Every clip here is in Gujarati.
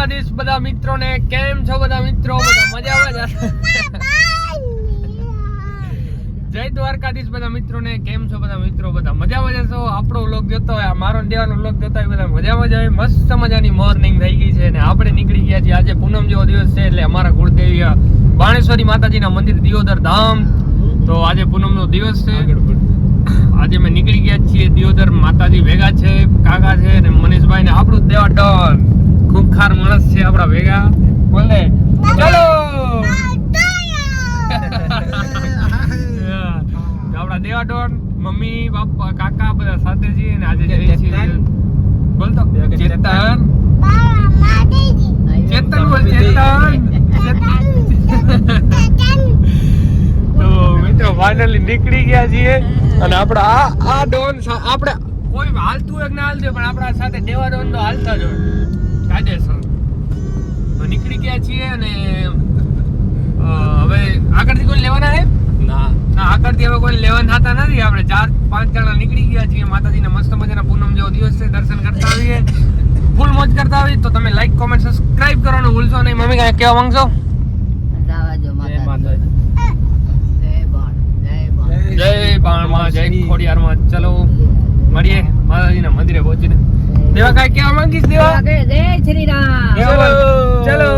દ્વારકાધીશ બધા મિત્રોને કેમ છો બધા મિત્રો? બધા મજામાં જ? જય દ્વારકાધીશ બધા મિત્રોને કેમ છો બધા મિત્રો? બધા મજામાં જશો. આપણો વ્લોગ જોતો હોય, મારો દેવાનો વ્લોગ જોતો હોય, બધા મજામાં જ હોય. મસ્ત મજાની મોર્નિંગ થઈ ગઈ છે અને આપણે નીકળી ગયા છીએ. આજે પૂનમ જેવો દિવસ છે એટલે અમારા કુળદેવી બાણેશ્વરી માતાજીના મંદિર દિયોદર ધામ. તો આજે પૂનમનો દિવસ છે. આજે મેં નીકળી ગયા છીએ દિયોદર. માતાજી ભેગા છે, કાકા છે અને મનીષભાઈ ને આપણું દેવા ડોન ખૂંખાર માણસ છે આપણા ભેગા. બોલે ચલો આપણા દેવા ડોન, મમ્મી, બાપા, કાકા બધા સાથે છીએ અને આજે જઈએ છીએ. બોલતો ચેતન, ચેતન બોલ, ચેતન. તો મિત્રો ફાઇનલી નીકળી ગયા છીએ અને આપડા આ ડોન આપણે કોઈ હાલતું હોય ના હાલતું પણ આપણા સાથે દેવા ડોન તો હાલતા જ હોય કાયદેસર. તો નીકળી ગયા છીએ અને હવે આગળથી કોઈ લેવાના હે ના આગળથી હવે કોઈ લેવાના થતા નથી. આપણે 4-5 જણા નીકળી ગયા છીએ. માતાજીના મસ્ત મજાના પૂનમ જેવો દિવસ છે, દર્શન કરતા આવીએ, ફૂલ મોજ કરતા આવીએ. તો તમે લાઈક, કોમેન્ટ, સબસ્ક્રાઇબ કરવાનું ભૂલશો નહીં. મમ્મી કાંઈ કહેવા માંગશો? જય બાણમાં, જય ખોડિયારમાં. ચલો મળીએ માતાજીના મંદિરે પહોંચીને. દેવા કાંઈ કહેવા માંગીશ? દેવા જય શ્રી રામ. ચલો ચલો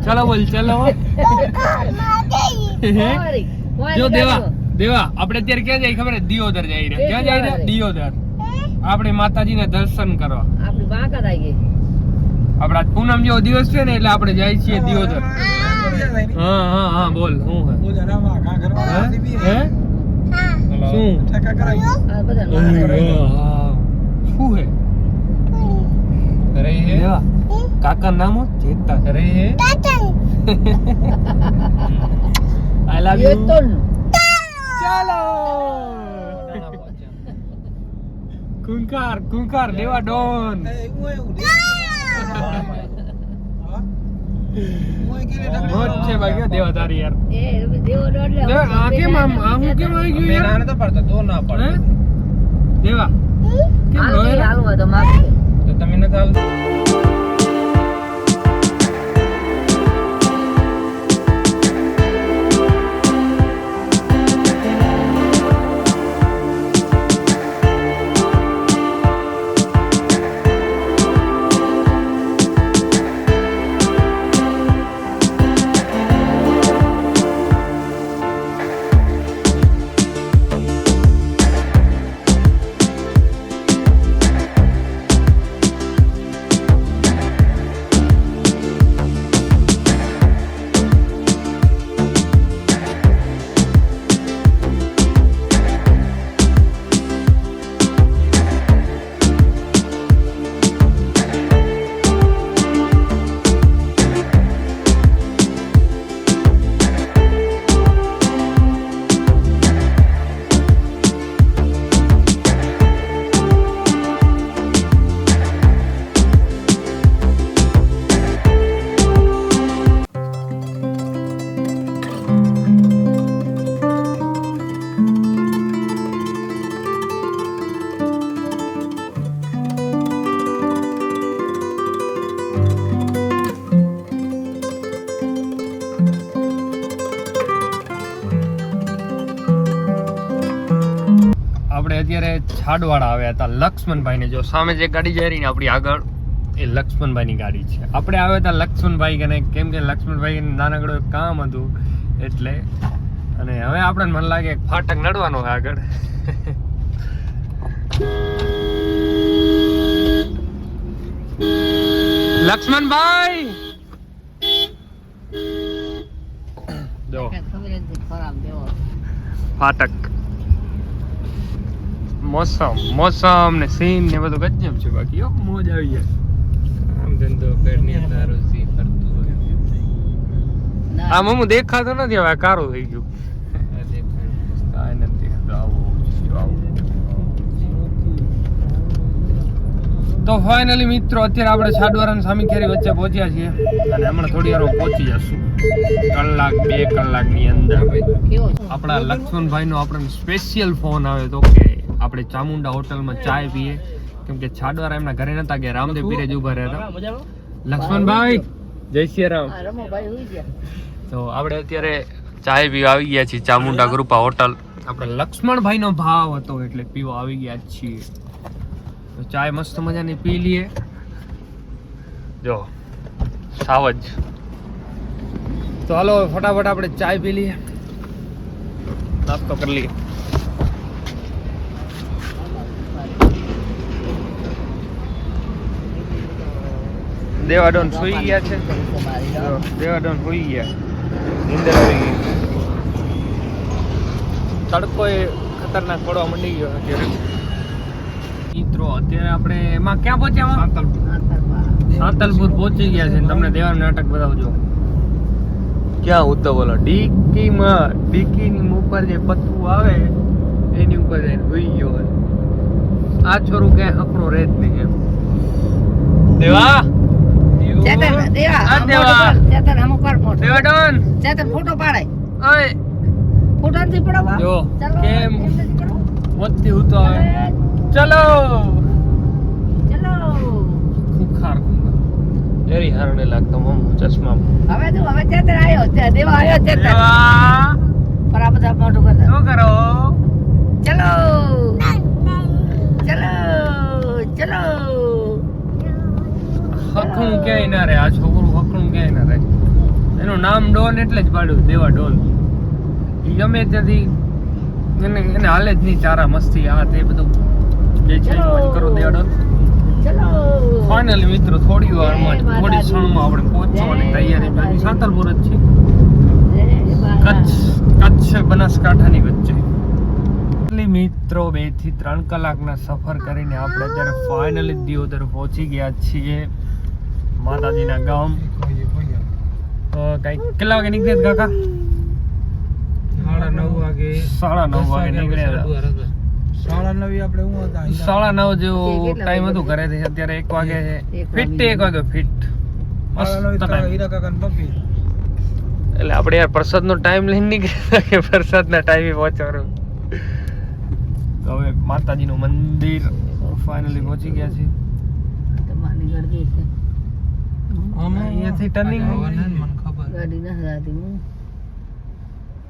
ચલો બોલ ચલો. જો દેવા આપણે અત્યારે ક્યાં જાય ખબર? દિયોદર જઈ રહ્યા. ક્યાં જઈ રહ્યા? દિયોદર. આપણે માતાજીને દર્શન કરવા. આપણી બાકા થઈ ગઈ. આપણા પૂનમ જેવો દિવસ છે ને એટલે આપણે જાય છીએ દિયોદર. હા બોલ શું હે? શું હે? દેવા કાકા નામ ચેતન. આઈ લવ યુ. ચાલો કુંકાર દેવા ડોન. મોજ છે ભાઈ દેવા તારી યાર. એ દેવો ડોડ લે. આ કેમ આમ હું કેમ આવી ગયું યાર? નાને તો પડતો તો ના પડે. દેવા કેમ રોય? હાલવા તો માગે તો તમે ન ચાલ. અત્યારે છાડવાળા આવ્યા હતા લક્ષ્મણભાઈ ને. જો સામે જે ગાડી જઈ રહી ને આપણી આગળ, એ લક્ષ્મણભાઈ ની ગાડી છે. આપણે આવ્યા હતા લક્ષ્મણભાઈ કને, કેમ કે લક્ષ્મણભાઈ નાનકડું એક કામ હતું એટલે. અને હવે આપણને મને લાગે ફાટક નડવાનો આગળ. લક્ષ્મણભાઈ જો ફાટક. મોસમ ને સીન ને બધું ગજબ છે. બાકી મોજ આવી જાય. આમ ધંધો પેટની અંદર સી ફરતું હોય. આ મમ્મુ દેખાતો નથી હવે, કારું થઈ ગયું. કાંઈ નથી. તો ફાઇનલી મિત્રો અત્યારે આપણે છાડવાર અને સામીખેરી વચ્ચે પહોંચ્યા છીએ અને હમણાં થોડી વાર પહોંચી જશું, કલાક 2 કલાકની અંદર. કેવો છે? આપણા લક્ષ્મણભાઈનો આપણને સ્પેશિયલ ફોન આવ્યો હતો કે આપણે ચામુંડા હોટલમાં ચાય પીએ, કેમ કે છાડવારા એમના ઘરે નતા ગયા, રામદેવ પીરે જ ઉભા રહ્યા હતા. લક્ષ્મણભાઈ જય શ્રી રામ. આ રમોભાઈ હોઈ ગયા. તો આપણે અત્યારે ચાય પીવા આવી ગયા છીએ ચામુંડા કૃપા હોટલ. આપણે લક્ષ્મણભાઈનો ભાવ હતો એટલે પીવા આવી ગયા છીએ. તો ચાય મસ્ત મજાની પી લઈએ. જો સાવજ. તો હાલો ફટાફટ આપણે ચાય પી લઈએ, નાસ્તો કરી લઈએ. દેવાડોન સુઈ ગયા છે. દેવાડોન સુઈ ગયા, નીંદર આવી ગઈ. તડકો એ ખતરનાક પડવા માંડી ગયો અત્યારે. મિત્રો અત્યારે આપણે એમાં ક્યાં પહોંચ્યા? સાંતલપુર પહોંચી ગયા છે. તમને દેવાનું નાટક બતાવજો. ક્યાં ઉતો બોલો, ડીકીની ઉપર જે પતરું આવે એની ઉપર જઈને સુઈ ગયો. આ છોરું ક્યાંય હકડો રહે જ નહીં એમ. દેવા ચેતન દેવા આ દેવા. ચેતન અમુક વાર ફોટો દેવાડોન ચેતન ફોટો પાડે. ઓય ફોટો નથી પડાવવા. જો ચાલો, કેમ એમ નથી પડાવવા. વધતી ઉતો આવે. ચલો ચલો ખુખાર એરી હારો ને લાગતો મમ ચશ્મા. હવે જો હવે ચેતન આવ્યો છે. દેવા આવ્યો ચેતન. દેવા પર આ બધા મોટું કરતા. શું કરો? ચલો ચલો ચલો. હકણું ક્યાંય ના રહે આ છોકરું, હકણું ક્યાંય ના રહે. એનું નામ ડોન એટલે જ પાડ્યું, દેવા ડોન. ઈ ગમે ત્યાંથી એને હાલે જ નહીં ચારા મસ્તી આ તે બધું જે છે એ મોજ કરો દેવા ડોન. ચલો ફાઇનલી મિત્રો થોડી વારમાં જ, થોડી ક્ષણમાં આપણે પહોંચવાની તૈયારી કરી. સાંતલપુર જ છે, કચ્છ બનાસકાંઠાની વચ્ચે. મિત્રો 2 થી 3 કલાકના સફર કરીને આપણે અત્યારે ફાઇનલી દિયોદર પહોંચી ગયા છીએ, માતાજીના ગામ. તો કઈ કેટલા વાગે નીકળ્યા કાકા? 9:30 વાગે. 9:30 નીકળ્યા હતા. 9:30 આપણે હું હતા 9:30 જેવો ટાઈમ હતું ઘરેથી. અત્યારે 1 વાગે છે. ફિટ 1 વાગે ફિટ. મસ્ત 9:30 ટાઈમ. હીરા કાકા ને પપ્પી. એટલે આપણે યાર પ્રસાદનો ટાઈમ લઈને નીકળ્યા કે પ્રસાદના ટાઈમે પહોંચવાનું. તો હવે માતાજીનું મંદિર ફાઇનલી પહોંચી ગયા છે. તમારી ગરદી છે. અહીંયાથી ટર્નિંગ મને ખબર. ગાડી ના હલાતી હું.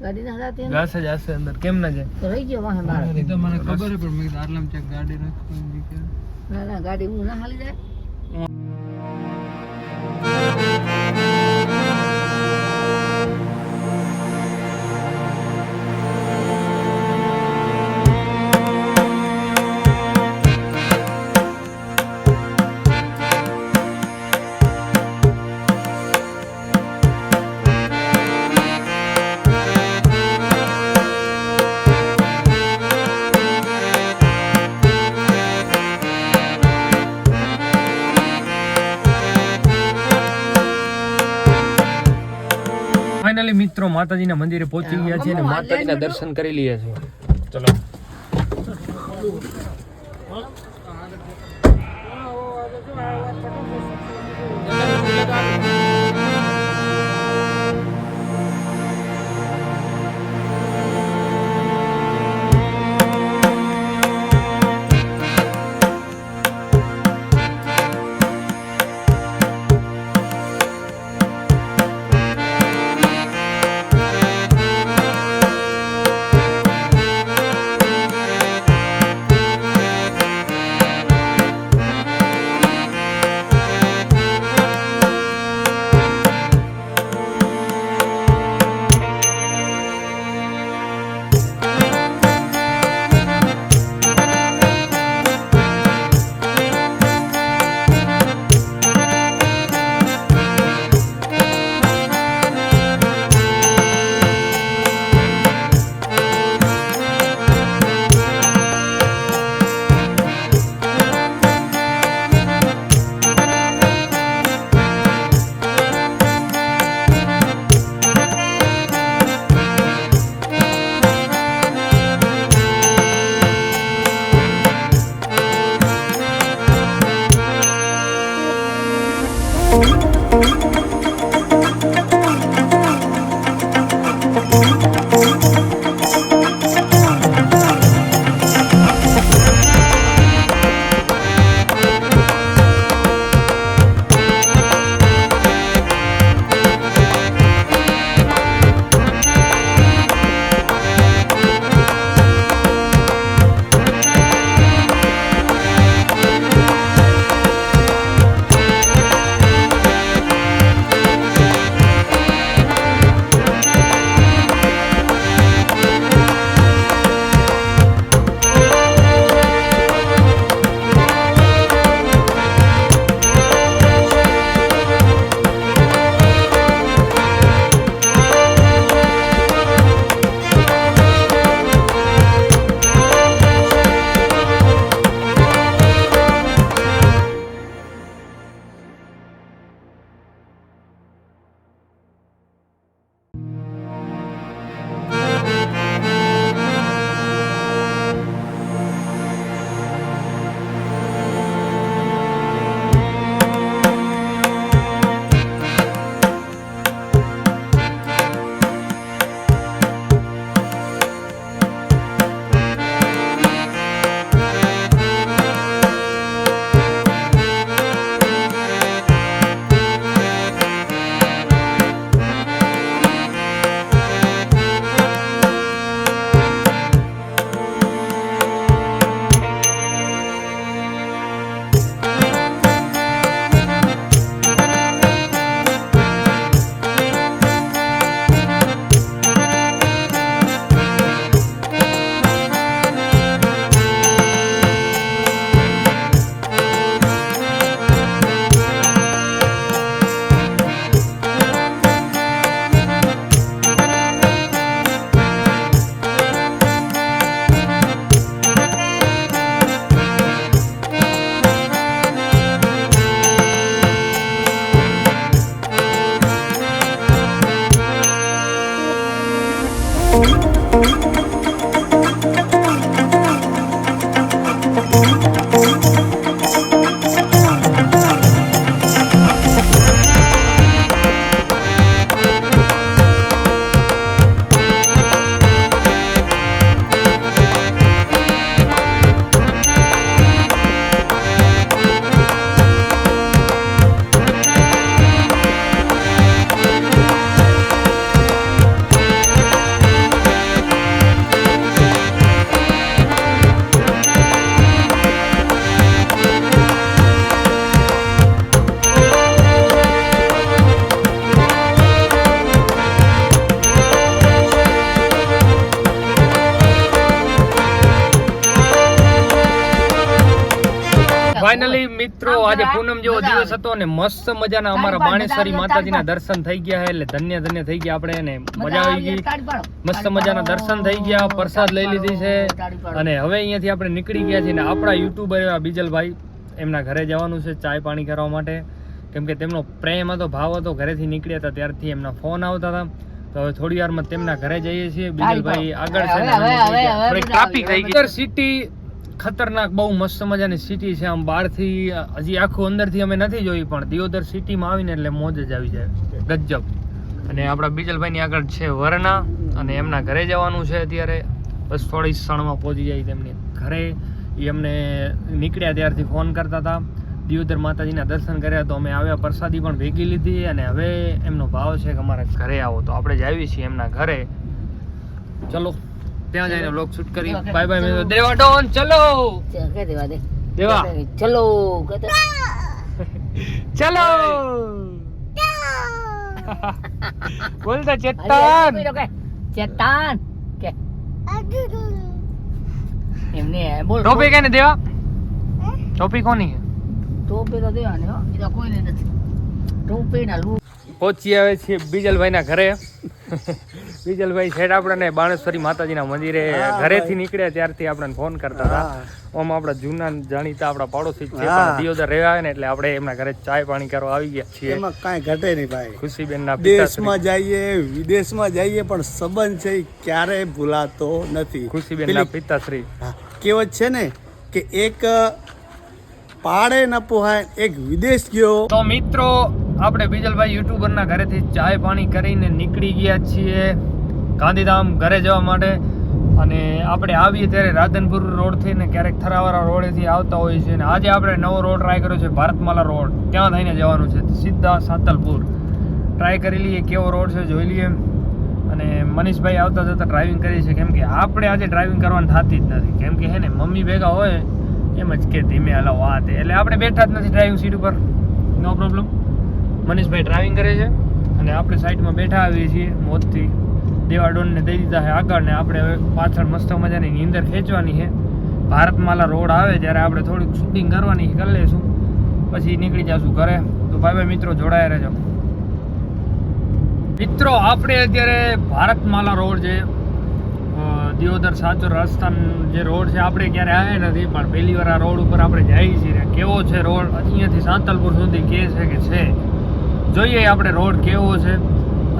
ગાડી ના હલાતી એમ? જશે જશે અંદર, કેમ ના જાય? તો રહી ગયો વાહન મારો. એ તો મને ખબર છે પણ મેં કીધું આટલામાં ચેક ગાડી રાખવાની કે ના ના ગાડી હું ના હાલી જાય. ફાઇનલી મિત્રો માતાજીના મંદિરે પહોંચી ગયા છે અને માતાજીના દર્શન કરી લઈએ છીએ. ચલો ફાઇનલી મિત્રો આજે પૂનમ જેવો દિવસ હતો ને મસ્ત મજાના અમારા બાણેશ્વરી માતાજીના દર્શન થઈ ગયા એટલે ધન્ય ધન્ય થઈ ગયા આપણે ને મજા આવી ગઈ. મસ્ત મજાના દર્શન થઈ ગયા, પ્રસાદ લઈ લીધી છે અને હવે અહીંયાથી આપણે નીકળી ગયા છીએ ને આપણા યુટ્યુબર એવા બીજલભાઈ એમના ઘરે જવાનું છે ચાય પાણી કરવા માટે, કેમ કે તેમનો પ્રેમ હતો, ભાવ હતો. ઘરેથી નીકળ્યા હતા ત્યારથી એમના ફોન આવતા હતા, તો હવે થોડી વારમાં તેમના ઘરે જઈએ છીએ. બીજલભાઈ આગળ છે ને થોડી ટ્રાફિક થઈ ગઈ. સિટી ખતરનાક બહુ મસ્ત મજાની સિટી છે. આમ બહારથી હજી આખું અંદરથી અમે નથી જોઈ, પણ દિયોદર સિટીમાં આવીને એટલે મોજ જ આવી જાય ગજબ. અને આપણા બીજલભાઈની આગળ છે વરના અને એમના ઘરે જવાનું છે અત્યારે. બસ થોડી ક્ષણમાં પહોંચી જાય તેમની ઘરે. એ અમને નીકળ્યા ત્યારથી ફોન કરતા હતા. દિયોદર માતાજીના દર્શન કર્યા તો અમે આવ્યા, પ્રસાદી પણ ભેગી લીધી અને હવે એમનો ભાવ છે કે અમારા ઘરે આવો, તો આપણે જ આવીએ છીએ એમના ઘરે. ચલો ત્યાં જઈને વ્લોગ શૂટ કરી. બાય બાય મિત્રો. દેવા ડોન ચલો દેવા ચલો ચલો બોલતા ચેતન ચેતન કે એમને બોલ ટોપી કેને દેવા? ટોપી કોની છે? ટોપી તો દેવાની હો, બીજા કોઈને નથી. ટોપી ના લૂ પહોંચી આવે છે બીજલભાઈના ઘરે. બીજલભાઈ છેડ આપણને બાણેશ્વરી માતાજીના મંદિરે ઘરેથી નીકળ્યા ત્યારથી આપણને ફોન કરતા હતા. આમ આપણા જૂના જાણીતા આપણા પાડોશી છે, પણ દિયોદર રહેવા આવે ને એટલે આપણે એમના ઘરે ચાય પાણી કરવા આવી ગયા છીએ. એમાં કાંઈ ઘટે નહીં ભાઈ. ખુશીબેનના દેશમાં જઈએ વિદેશમાં જઈએ પણ સંબંધ છે એ ક્યારેય ભૂલાતો નથી. ખુશીબેનના પિતાશ્રી કહેવત છે ને કે એક પાડે ન પોહાય, એક વિદેશ ગયો. તો મિત્રો આપણે બીજલભાઈ યુટ્યુબરના ઘરેથી ચાય પાણી કરીને નીકળી ગયા છીએ ગાંધીધામ ઘરે જવા માટે. અને આપણે આવીએ ત્યારે રાધનપુર રોડથી ને ક્યારેક થરાવાળા રોડેથી આવતા હોઈએ છીએ. અને આજે આપણે નવો રોડ ટ્રાય કર્યો છે, ભારતમાલા રોડ. ત્યાં થઈને જવાનું છે સીધા સાતલપુર. ટ્રાય કરી લઈએ કેવો રોડ છે, જોઈ લઈએ. અને મનીષભાઈ આવતા જતા ડ્રાઇવિંગ કરી છે, કેમ કે આપણે આજે ડ્રાઇવિંગ કરવાની થતી જ નથી, કેમ કે હે ને મમ્મી ભેગા હોય એમ જ કે ધીમે હલાવો આ તે, એટલે આપણે બેઠા જ નથી ડ્રાઇવિંગ સીટ ઉપર. નો પ્રોબ્લેમ. મનીષભાઈ ડ્રાઇવિંગ કરે છે અને આપણે સાઈડમાં બેઠા આવીએ છીએ મોજથી. દેવા ડોનને દઈ દીધા છે આગળ ને આપણે હવે પાછળ મસ્ત મજાની નીંદર ખેંચવાની છે. ભારતમાલા રોડ આવે ત્યારે આપણે થોડીક શૂટિંગ કરવાની કરી લઈશું, પછી નીકળી જશું ઘરે. તો ભાઈ ભાઈ મિત્રો જોડાયા રહેજો. મિત્રો આપણે અત્યારે ભારતમાલા રોડ છે, દિયોદર સાચો રસ્તા જે રોડ છે, આપણે ક્યારે આવ્યા નથી, પણ પહેલી વાર આ રોડ ઉપર આપણે જઈએ છીએ. કેવો છે રોડ? અહીંયાથી સાંતલપુર સુધી કે છે જોઈએ આપણે રોડ કેવો છે.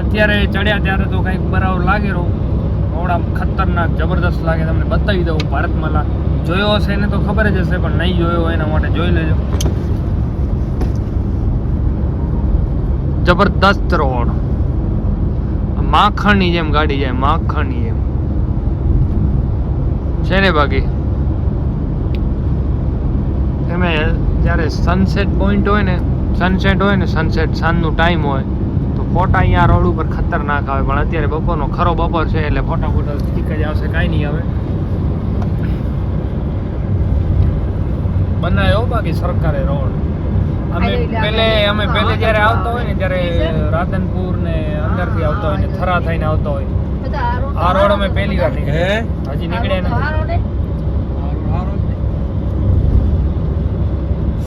અત્યારે ચડ્યા ત્યારે તો કંઈક બરાબર લાગે રોડ આમ ખતરનાક જબરદસ્ત લાગે. તમને બતાવી દઉં. ભારતમાલા જોયો હશે એને તો ખબર જ હશે, પણ નહીં જોયો હોય એના માટે જોઈ લેજો. જબરદસ્ત રોડ, માખણની જેમ ગાડી જાય, માખણની જેમ છે ને. બાકી એમે જ્યારે સનસેટ પોઈન્ટ હોય ને, સનસેટ સાંજનો ટાઈમ હોય તો ફોટા અહીંયા રોડ ઉપર ખતરનાક આવે. પણ અત્યારે બપોરનો ખરો બપોર છે એટલે ફોટા ઠીક જ આવશે, કાંઈ નહીં આવે. બનાવ્યો બાકી સરકારે રોડ. અમે પહેલે જ્યારે આવતા હોય ને ત્યારે રાધનપુર ને અંદરથી આવતા હોય ને થરા થઈને આવતા હોય. આ રોડ અમે પહેલી વાર નીકળ્યા, હજી નીકળ્યા નથી.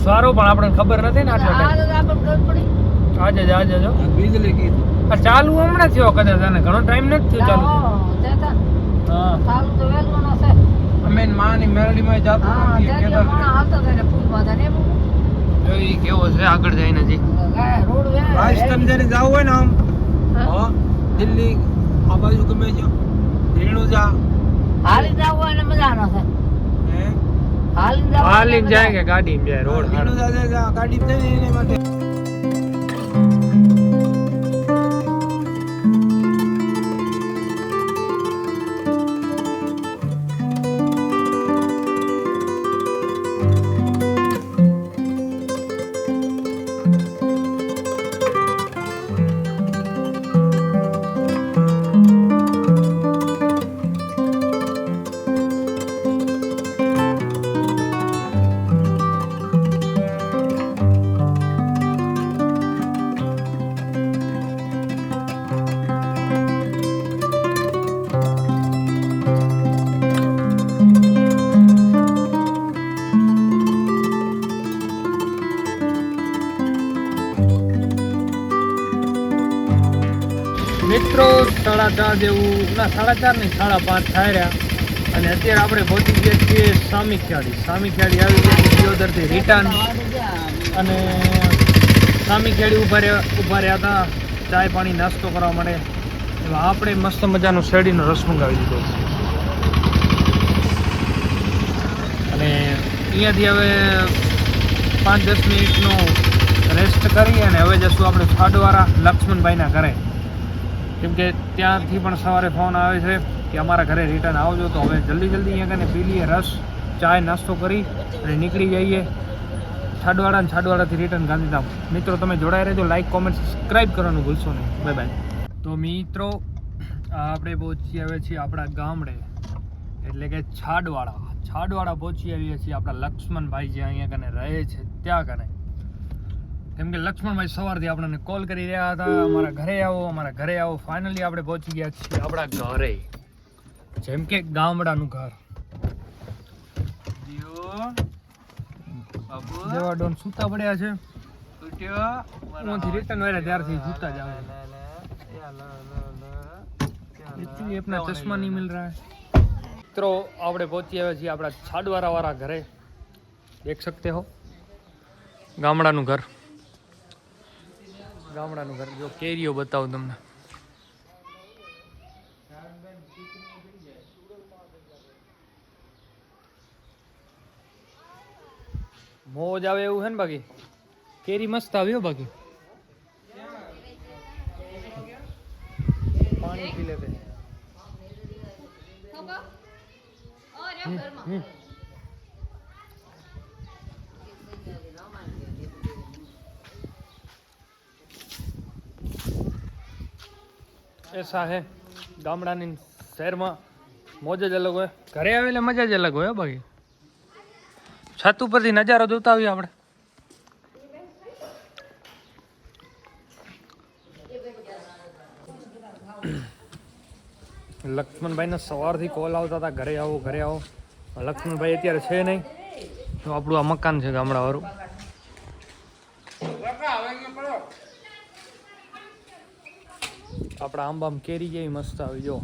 સારું, પણ આપણને ખબર નથી ને આટલા ટાઈમ. આજે જો બીજલી કીધું ચાલુ હમણાં થયો કદાચ, આને ઘણો ટાઈમ નથી થયો ચાલુ. અમે માની મેરડીમાં જાતો જોઈ કેવો છે આગળ જઈને. હજી રાજસ્થાન જઈને જવું હોય ને આમ દિલ્હી આ બાજુ ગમે છે રેણુ જા હાલી જાવ એને મજા ન થાય. હાલી જાય કે ગાડી જાય રોડ રેણુ જા ગાડી જઈને એને માટે 4:30 જેવું ના 4:30 નહીં 5:30 થાય રહ્યા અને અત્યારે આપણે પહોંચી ગયા છીએ સામીખેડી આવી ગયા દિયોદરથી રિટર્ન અને સામીખેડી ઊભા રહ્યા હતા ચાય પાણી નાસ્તો કરવા માટે. એમાં આપણે મસ્ત મજાનો શેરડીનો રસ મંગાવી દીધો છે અને અહીંયાથી હવે 5-10 મિનિટનો રેસ્ટ કરી અને હવે જશું આપણે છાડવાળા લક્ષ્મણભાઈના ઘરે, કેમ કે ત્યાંથી પણ સવારે ફોન આવે છે કે અમારા ઘરે રિટર્ન આવજો. તો હવે જલ્દી અહીંયા કને પી લઈએ રસ, ચાય નાસ્તો કરી અને નીકળી જઈએ છાડવાળાથી રિટર્ન ગાંધીધામ. મિત્રો તમે જોડાઈ રહેજો, લાઈક કોમેન્ટ સબસ્ક્રાઈબ કરવાનું ભૂલશો નહીં. Bye bye. તો મિત્રો આપણે પહોંચી આવ્યા છીએ આપણા ગામડે એટલે કે છાડવાળા પહોંચી આવીએ છીએ આપણા લક્ષ્મણભાઈ જે અહીંયા કને રહે છે ત્યાં કને. કેમ કે લક્ષ્મણભાઈ સવારથી આપણને કોલ કરી રહ્યા હતા અમારા ઘરે આવો. ફાઇનલી આપણે પહોંચી ગયા છીએ આપણા ઘરે, જેમ કે ગામડાનું ઘર. દેવા ડોન સૂતા પડ્યા છે, રિટર્ન વાળા ત્યારથી સૂતા જ આવે. अपना चश्मा नहीं मिल रहा है. મિત્રો આપણે પહોંચી આવ્યા છીએ આપણા છાડવાળા વાળા ઘરે. દેખ सकते हो ગામડાનું ઘર જો કેરીઓ બતાવું તમને. મોજ આવે એવું છે ને, બાકી કેરી મસ્ત આવ્યો. બાકી પાણી પી લેते ऐसा है ગામડાની શહેરમાં મોજ જ અલગ હોય. ઘરે આવે એટલે મજા જ અલગ હોય. બાકી છત ઉપરથી નજારો જોતા આવીએ આપણે. લક્ષ્મણભાઈને સવારથી કોલ આવતા હતા ઘરે આવો. લક્ષ્મણભાઈ અત્યારે છે નહીં. તો આપણું આ મકાન છે ગામડાવાળું. આપણા આંબામાં કેરી જેવી મસ્ત આવી જો.